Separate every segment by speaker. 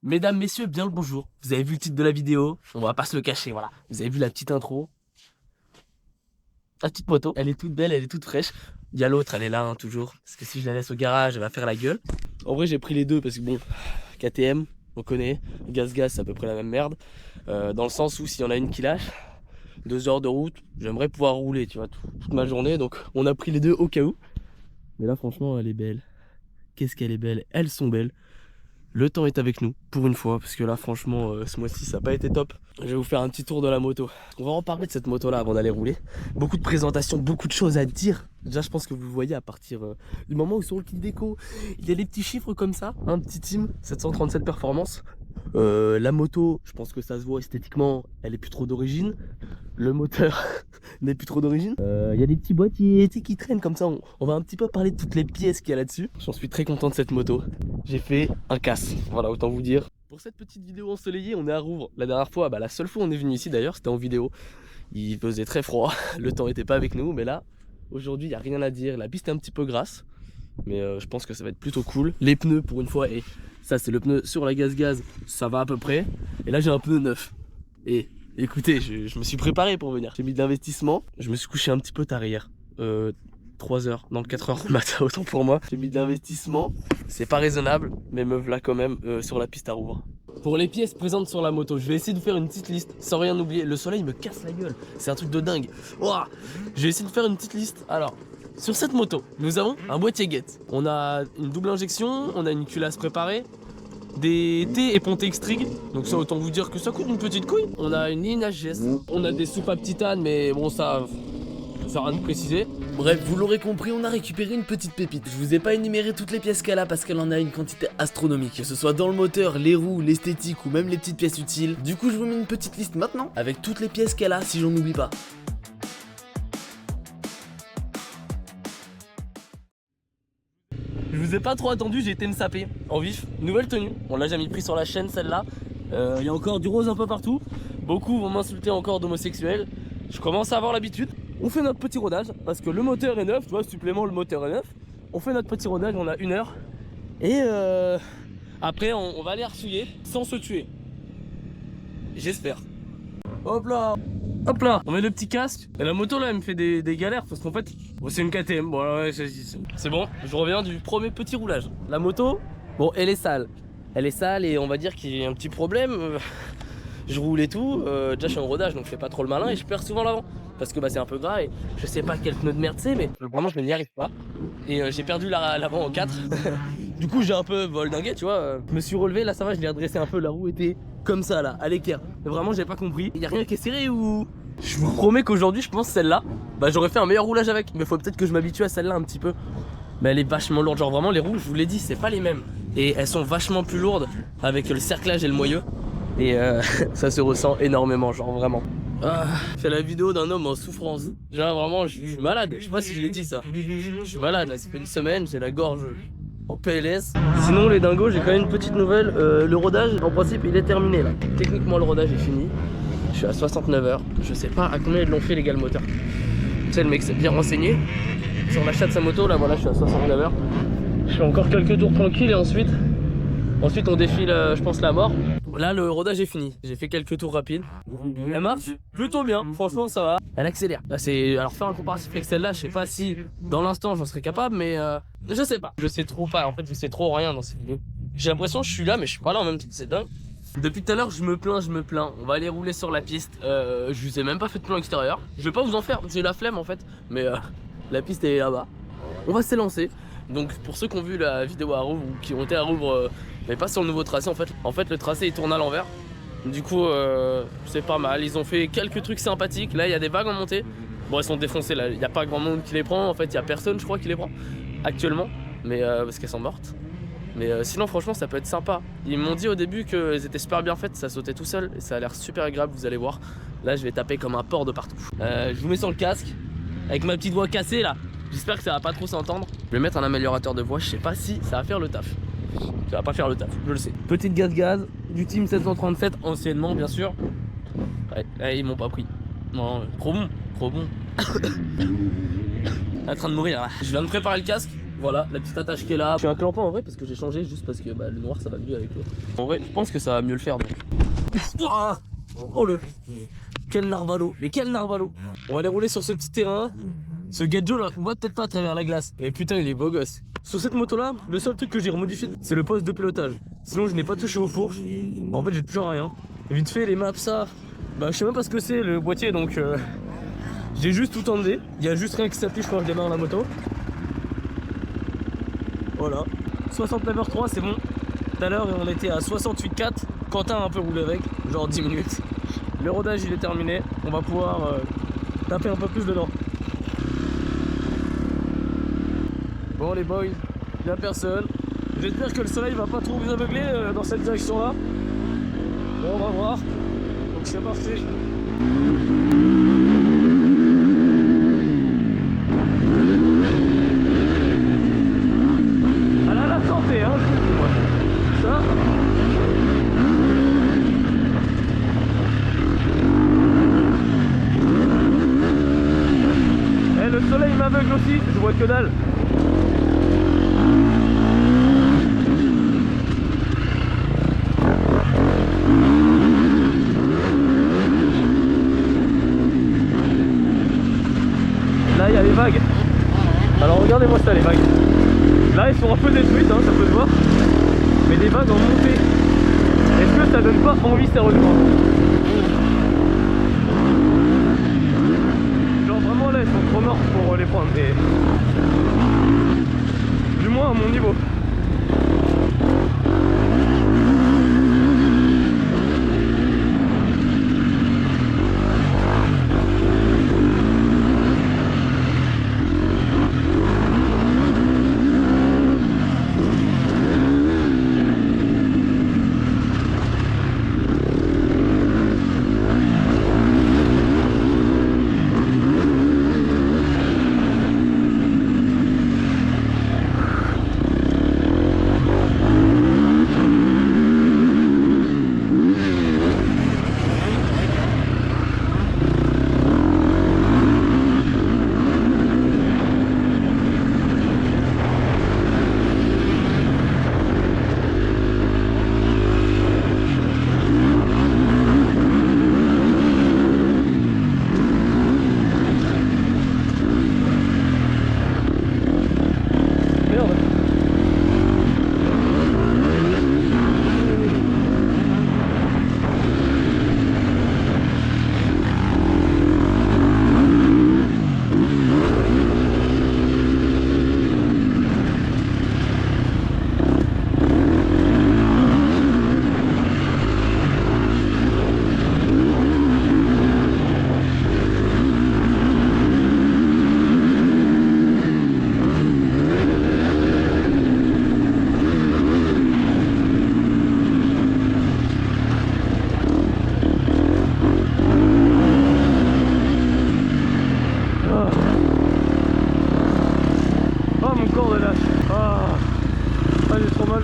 Speaker 1: Mesdames, messieurs, bien le bonjour. Vous avez vu le titre de la vidéo, on va pas se le cacher, voilà. Vous avez vu la petite intro. La petite moto, elle est toute belle, elle est toute fraîche. Il y a l'autre, elle est là, hein, toujours. Parce que si je la laisse au garage, elle va faire la gueule. En vrai, j'ai pris les deux parce que bon, KTM, on connaît. Gaz, c'est à peu près la même merde. Dans le sens où s'il y en a une qui lâche, 2 heures de route, j'aimerais pouvoir rouler, tu vois, toute ma journée. Donc on a pris les deux au cas où. Mais là, franchement, elle est belle. Qu'est-ce qu'elle est belle. Elles sont belles. Le temps est avec nous, pour une fois, parce que là, franchement, ce mois-ci, ça n'a pas été top. Je vais vous faire un petit tour de la moto. On va en parler de cette moto-là avant d'aller rouler. Beaucoup de présentations, beaucoup de choses à dire. Déjà, je pense que vous le voyez à partir du moment où sur le kit déco, il y a des petits chiffres comme ça. Un petit team, 737 performances. La moto, je pense que ça se voit esthétiquement, elle est plus trop d'origine. Le moteur n'est plus trop d'origine. Il y a des petits boîtiers qui traînent comme ça. On va un petit peu parler de toutes les pièces qu'il y a là-dessus. J'en suis très content de cette moto. J'ai fait un casse, voilà, autant vous dire. Pour cette petite vidéo ensoleillée, on est à Rouvres. La dernière fois, la seule fois où on est venu ici d'ailleurs, c'était en vidéo. Il faisait très froid, le temps était pas avec nous, mais là, aujourd'hui, il n'y a rien à dire. La piste est un petit peu grasse, mais je pense que ça va être plutôt cool. Les pneus, pour une fois, et ça, c'est le pneu sur la gaz, ça va à peu près. Et là, j'ai un pneu neuf. Et écoutez, je me suis préparé pour venir. J'ai mis de l'investissement, je me suis couché un petit peu tard hier. 3 heures, non 4 heures du matin, autant pour moi. J'ai mis de l'investissement, c'est pas raisonnable, mais me voilà quand même sur la piste à Rouvres. Pour les pièces présentes sur la moto, je vais essayer de faire une petite liste sans rien oublier. Le soleil me casse la gueule, c'est un truc de dingue. Ouah, je vais essayer de faire une petite liste. Alors, sur cette moto, nous avons un boîtier guette. On a une double injection, on a une culasse préparée, des T et pontés Xtrig, donc ça autant vous dire que ça coûte une petite couille. On a une ligne HGS, on a des soupapes titane, mais bon ça sert à nous préciser.
Speaker 2: Bref, vous l'aurez compris, on a récupéré une petite pépite. Je vous ai pas énuméré toutes les pièces qu'elle a parce qu'elle en a une quantité astronomique, que ce soit dans le moteur, les roues, l'esthétique ou même les petites pièces utiles. Du coup, je vous mets une petite liste maintenant avec toutes les pièces qu'elle a si j'en oublie pas.
Speaker 1: Je vous ai pas trop attendu, j'ai été me saper en vif. Nouvelle tenue, on l'a jamais pris sur la chaîne celle-là. Il y a encore du rose un peu partout. Beaucoup vont m'insulter encore d'homosexuel. Je commence à avoir l'habitude. On fait notre petit rodage parce que le moteur est neuf, tu vois, supplément le moteur est neuf. On fait notre petit rodage, on a 1 heure. Et après on va aller ressouiller sans se tuer. J'espère. Hop là. Hop là, on met le petit casque. Et la moto là elle me fait des galères parce qu'en fait bon, c'est une KTM, bon, ouais, c'est bon. Je reviens du premier petit roulage. La moto, bon elle est sale. Elle est sale et on va dire qu'il y a un petit problème. Je roule et tout, déjà je suis en rodage donc je fais pas trop le malin et je perds souvent l'avant. Parce que c'est un peu gras et je sais pas quel pneu de merde c'est, mais vraiment je n'y arrive pas. Et j'ai perdu l'avant en 4. Du coup j'ai un peu voldingué, tu vois. Je me suis relevé, là ça va, je l'ai redressé un peu, la roue était comme ça là, à l'équerre. Mais vraiment j'ai pas compris. Il y a rien qui est serré ou... Je vous promets qu'aujourd'hui je pense celle-là, j'aurais fait un meilleur roulage avec. Mais faut peut-être que je m'habitue à celle-là un petit peu. Mais elle est vachement lourde, genre vraiment les roues, je vous l'ai dit, c'est pas les mêmes. Et elles sont vachement plus lourdes avec le cerclage et le moyeu. Et ça se ressent énormément, genre vraiment. C'est la vidéo d'un homme en souffrance. Genre vraiment, je suis malade. Je sais pas si je l'ai dit ça. Je suis malade, là, ça fait une semaine, j'ai la gorge en PLS. Sinon les dingos, j'ai quand même une petite nouvelle. Le rodage, en principe, il est terminé là. Techniquement, le rodage est fini. Je suis à 69 heures. Je sais pas à combien ils l'ont fait les gars le moteur. Tu sais, le mec s'est bien renseigné sur l'achat de sa moto. Là, voilà, je suis à 69 heures. Je fais encore quelques tours tranquilles et ensuite on défile, je pense, la mort. Là le rodage est fini, j'ai fait quelques tours rapides. Elle marche plutôt bien, franchement ça va. Elle accélère. Là, alors faire un comparatif avec celle-là, je sais pas si dans l'instant j'en serais capable, mais je sais pas. Je sais trop pas, en fait je sais trop rien dans cette vidéo. J'ai l'impression que je suis là mais je suis pas là en même temps, c'est dingue. Depuis tout à l'heure je me plains. On va aller rouler sur la piste. Je vous ai même pas fait de plan extérieur. Je vais pas vous en faire, j'ai la flemme en fait. Mais la piste est là-bas. On va s'élancer. Donc pour ceux qui ont vu la vidéo à Rouvres ou qui ont été à Rouvres mais pas sur le nouveau tracé en fait le tracé il tourne à l'envers. Du coup c'est pas mal, ils ont fait quelques trucs sympathiques. Là il y a des vagues en montée. Bon elles sont défoncées là, il n'y a pas grand monde qui les prend. En fait il n'y a personne je crois qui les prend actuellement. Mais parce qu'elles sont mortes. Mais sinon franchement ça peut être sympa. Ils m'ont dit au début qu'elles étaient super bien faites, ça sautait tout seul. Et ça a l'air super agréable, vous allez voir. Là je vais taper comme un porc de partout. Je vous mets sur le casque avec ma petite voix cassée là. J'espère que ça va pas trop s'entendre. Je vais mettre un améliorateur de voix, je sais pas si ça va faire le taf. Ça va pas faire le taf, je le sais. Petite gaz du team 737 anciennement bien sûr. Ouais, ils m'ont pas pris. Non, trop bon. En train de mourir là. Je viens de préparer le casque. Voilà, la petite attache qui est là. Je suis un clampin en vrai parce que j'ai changé juste parce que bah, le noir ça va mieux avec l'autre. En vrai, je pense que ça va mieux le faire donc. Ah, oh le. Quel narvalo, mais quel narvalo. On va aller rouler sur ce petit terrain. Ce gadget là, on voit peut-être pas à travers la glace. Et putain, il est beau gosse. Sur cette moto là, le seul truc que j'ai remodifié, c'est le poste de pilotage. Sinon, je n'ai pas touché aux fourches. En fait, j'ai toujours rien. Et vite fait, les maps, ça, bah, je sais même pas ce que c'est le boîtier donc. J'ai juste tout enlevé. Il y a juste rien qui s'affiche quand je démarre la moto. Voilà. 69h03, c'est bon. Tout à l'heure, on était à 68,4. Quentin a un peu roulé avec, genre 10 minutes. Le rodage, il est terminé. On va pouvoir taper un peu plus dedans. Bon, les boys, il n'y a personne. J'espère que le soleil va pas trop vous aveugler dans cette direction-là. Bon, on va voir. Donc, c'est parti. Santé, hein. Ça. Et le soleil m'aveugle aussi, je vois que dalle. Là il y a les vagues. Alors regardez-moi ça, les vagues. Là ils sont un peu détruites, hein, ça peut se voir. Mais des vagues en montée. Est-ce que ça donne pas envie sérieusement? Genre vraiment là elles sont trop mortes pour les prendre. Mais... du moins à mon niveau.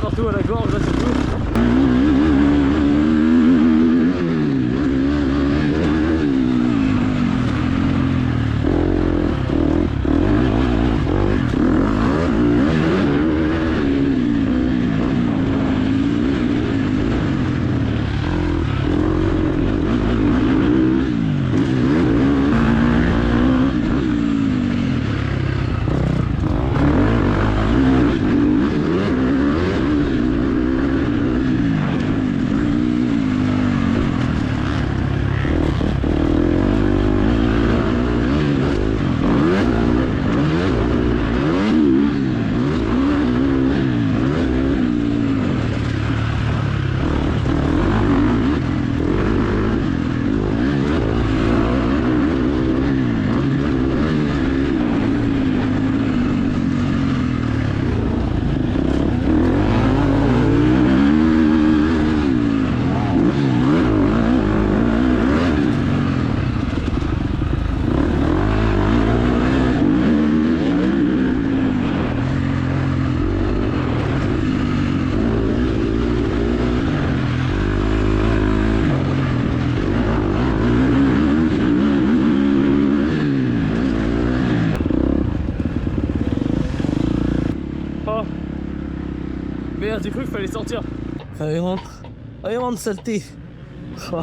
Speaker 1: Partout à la gorge là surtout. Merde, j'ai cru qu'il fallait sortir. Allez, rentre. Allez, rentre, saleté. Oh,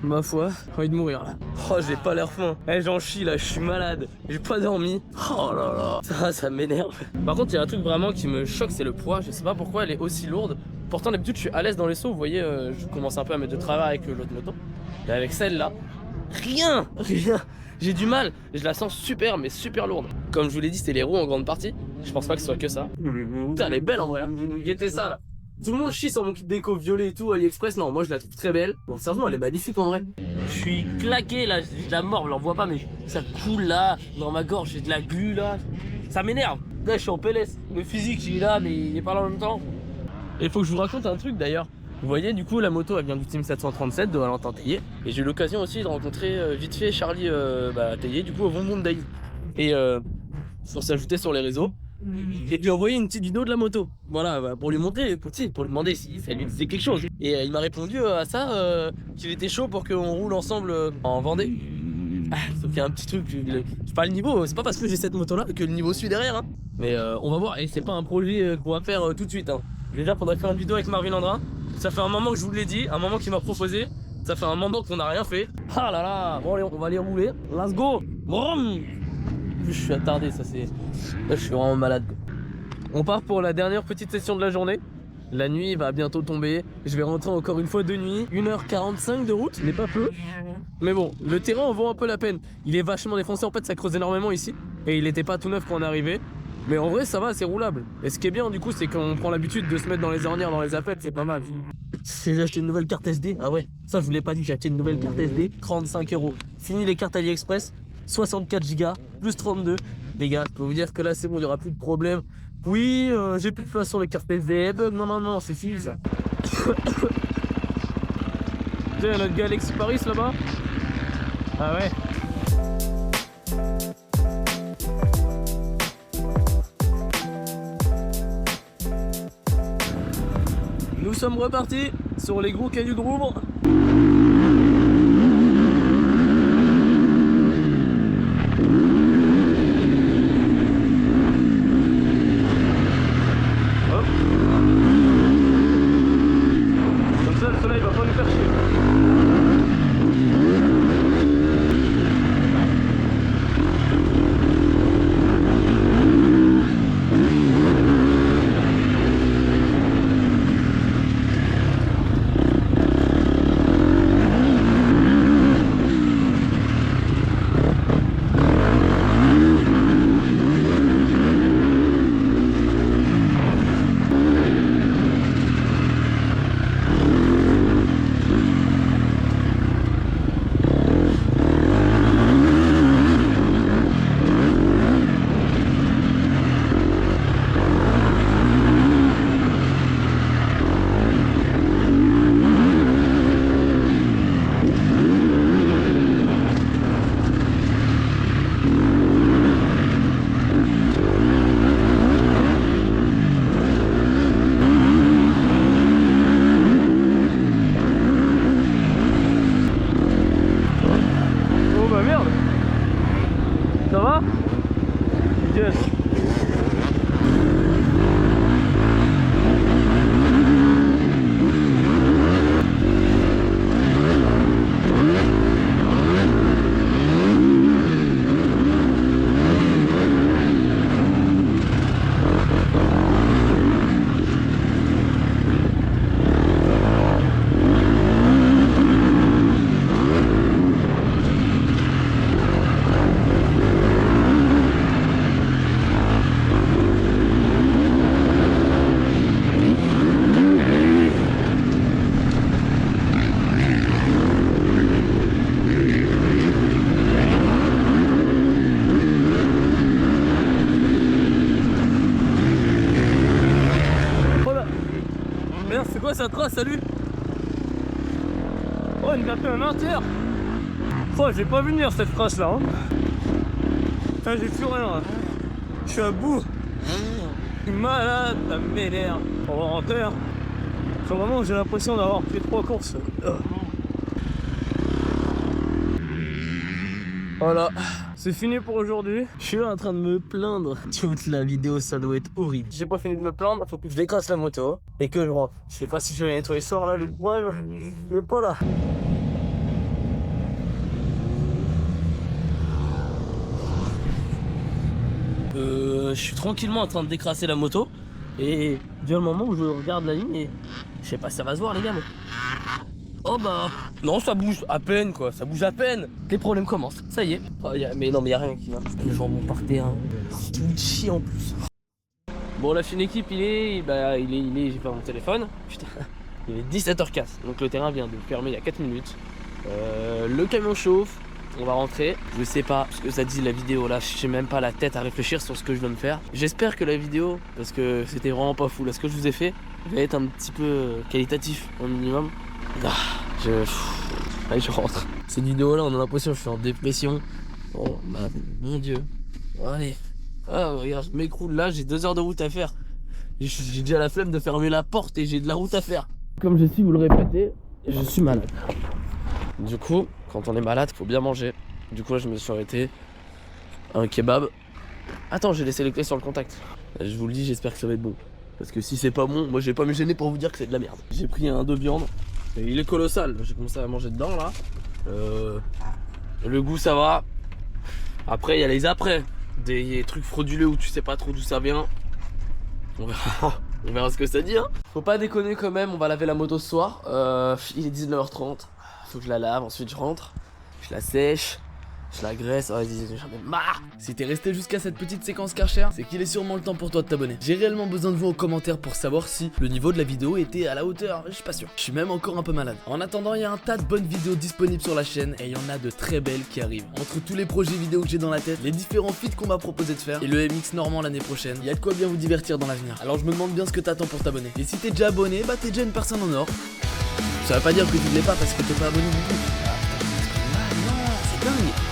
Speaker 1: ma foi, j'ai envie de mourir là. Oh, j'ai pas l'air faim. Eh, j'en chie là, je suis malade. J'ai pas dormi. Oh là là. Ça m'énerve. Par contre, il y a un truc vraiment qui me choque, c'est le poids. Je sais pas pourquoi elle est aussi lourde. Pourtant, d'habitude, je suis à l'aise dans les sauts. Vous voyez, je commence un peu à mettre de travail avec l'autre moto. Et avec celle-là, rien. J'ai du mal. Je la sens super, mais super lourde. Comme je vous l'ai dit, c'est les roues en grande partie. Je pense pas que ce soit que ça. Putain, elle est belle en vrai. Guettez ça là. Tout le monde chie sur mon kit déco violet et tout, AliExpress. Non, moi je la trouve très belle. Bon, sérieusement, elle est magnifique en vrai. Je suis claqué là, j'ai de la mort, on l'en voit pas, mais ça coule là. Dans ma gorge, j'ai de la glu là. Ça m'énerve. Là, je suis en PLS. Le physique, il est là, mais il est pas là en même temps. Et il faut que je vous raconte un truc d'ailleurs. Vous voyez, du coup, la moto, elle vient du Team 737 de Valentin Tellier. Et j'ai eu l'occasion aussi de rencontrer vite fait Charlie Tellier, du coup, au Bonbon de Daï. Et on s'ajoutait sur les réseaux. Et lui envoyé une petite vidéo de la moto. Voilà, pour lui montrer, pour lui demander si ça lui disait quelque chose. Et il m'a répondu à ça qu'il était chaud pour qu'on roule ensemble en Vendée. Sauf qu'il y a un petit truc, c'est pas le niveau, c'est pas parce que j'ai cette moto là que le niveau suit derrière. Hein. Mais on va voir, et c'est pas un projet qu'on va faire tout de suite. Hein. Déjà, faudrait faire une vidéo avec Marvin Landrin. Ça fait un moment que je vous l'ai dit, un moment qu'il m'a proposé. Ça fait un moment qu'on n'a rien fait. Ah là là, bon allez, on va aller rouler. Let's go. Brum. Je suis attardé, ça c'est... Là, je suis vraiment malade. On part pour la dernière petite session de la journée. La nuit va bientôt tomber. Je vais rentrer encore une fois de nuit. 1h45 de route, ce n'est pas peu. Mais bon, le terrain en vaut un peu la peine. Il est vachement défoncé, en fait ça creuse énormément ici. Et il n'était pas tout neuf quand on est arrivé. Mais en vrai ça va, c'est roulable. Et ce qui est bien du coup, c'est qu'on prend l'habitude de se mettre dans les ornières, dans les appels, c'est pas mal. J'ai acheté une nouvelle carte SD. Ah ouais, ça je vous l'ai pas dit, j'ai acheté une nouvelle carte SD. 35 €. Fini les cartes AliExpress. 64 Go plus 32. Les gars, je peux vous dire que là c'est bon, il n'y aura plus de problème. Oui, j'ai plus de place sur les cartes SD. Non, c'est fini ça. Tiens, notre gars Alexis Paris là-bas. Ah ouais. Nous sommes repartis sur les gros cailloux de Rouvre. Ça va? Yes. Merde, c'est quoi ça trace, salut? Oh, il m'a fait un inter. Oh, j'ai pas vu venir cette trace là. Hein. Putain, j'ai plus rien là. Je suis à bout. Je suis malade, ça m'énerve. On va rentrer. Hein. Enfin, vraiment, j'ai l'impression d'avoir fait 3 courses. Voilà, c'est c'est fini pour aujourd'hui. Je suis là en train de me plaindre. Toute la vidéo, ça doit être horrible. J'ai pas fini de me plaindre, faut que je décrasse la moto et que je rentre. Je sais pas si je vais nettoyer ce soir là, le point, je vais pas là. Je suis tranquillement en train de décrasser la moto et vient le moment où je regarde la ligne et je sais pas si ça va se voir les gars mais... Oh bah non, ça bouge à peine quoi, ça bouge à peine. Les problèmes commencent, ça y est. Oh, mais non mais y'a rien qui va. Les jambons par terre, hein. C'est tout chiant en plus. Bon la fine équipe il est, j'ai pas mon téléphone. Putain, il est 17h04, donc le terrain vient de fermer il y a 4 minutes. Le camion chauffe. On va rentrer, je sais pas ce que ça dit la vidéo là, j'ai même pas la tête à réfléchir sur ce que je dois me faire. J'espère que la vidéo, parce que c'était vraiment pas fou là, ce que je vous ai fait, va être un petit peu qualitatif au minimum. Allez, je rentre. Cette vidéo là on a l'impression que je suis en dépression. Oh bah, mon dieu. Allez. Ah regarde, je m'écroule là, j'ai 2 heures de route à faire. J'ai déjà la flemme de fermer la porte et j'ai de la route à faire. Comme je suis, vous le répétez, je suis malade. Du coup, quand on est malade, faut bien manger. Du coup, là, je me suis arrêté. Un kebab. Attends, j'ai laissé les clés sur le contact. Je vous le dis, j'espère que ça va être bon. Parce que si c'est pas bon, moi, je vais pas me gêner pour vous dire que c'est de la merde. J'ai pris un de viande. Et il est colossal. J'ai commencé à manger dedans, là. Le goût, ça va. Après, il y a les après. Des trucs frauduleux où tu sais pas trop d'où ça vient. On verra. On verra ce que ça dit, hein. Faut pas déconner quand même, on va laver la moto ce soir. Il est 19h30. Faut que je la lave, ensuite je rentre, je la sèche, je la graisse, vas-y, j'en ai marre.
Speaker 2: Si t'es resté jusqu'à cette petite séquence Karcher, c'est qu'il est sûrement le temps pour toi de t'abonner. J'ai réellement besoin de vous en commentaire pour savoir si le niveau de la vidéo était à la hauteur, je suis pas sûr. Je suis même encore un peu malade. En attendant, il y a un tas de bonnes vidéos disponibles sur la chaîne et il y en a de très belles qui arrivent. Entre tous les projets vidéo que j'ai dans la tête, les différents feats qu'on m'a proposé de faire et le MX Normand l'année prochaine, il y a de quoi bien vous divertir dans l'avenir. Alors je me demande bien ce que t'attends pour t'abonner. Et si t'es déjà abonné, bah t'es déjà une personne en or. Ça veut pas dire que tu ne l'es pas parce que t'es pas abonné du tout. Ah non, c'est dingue.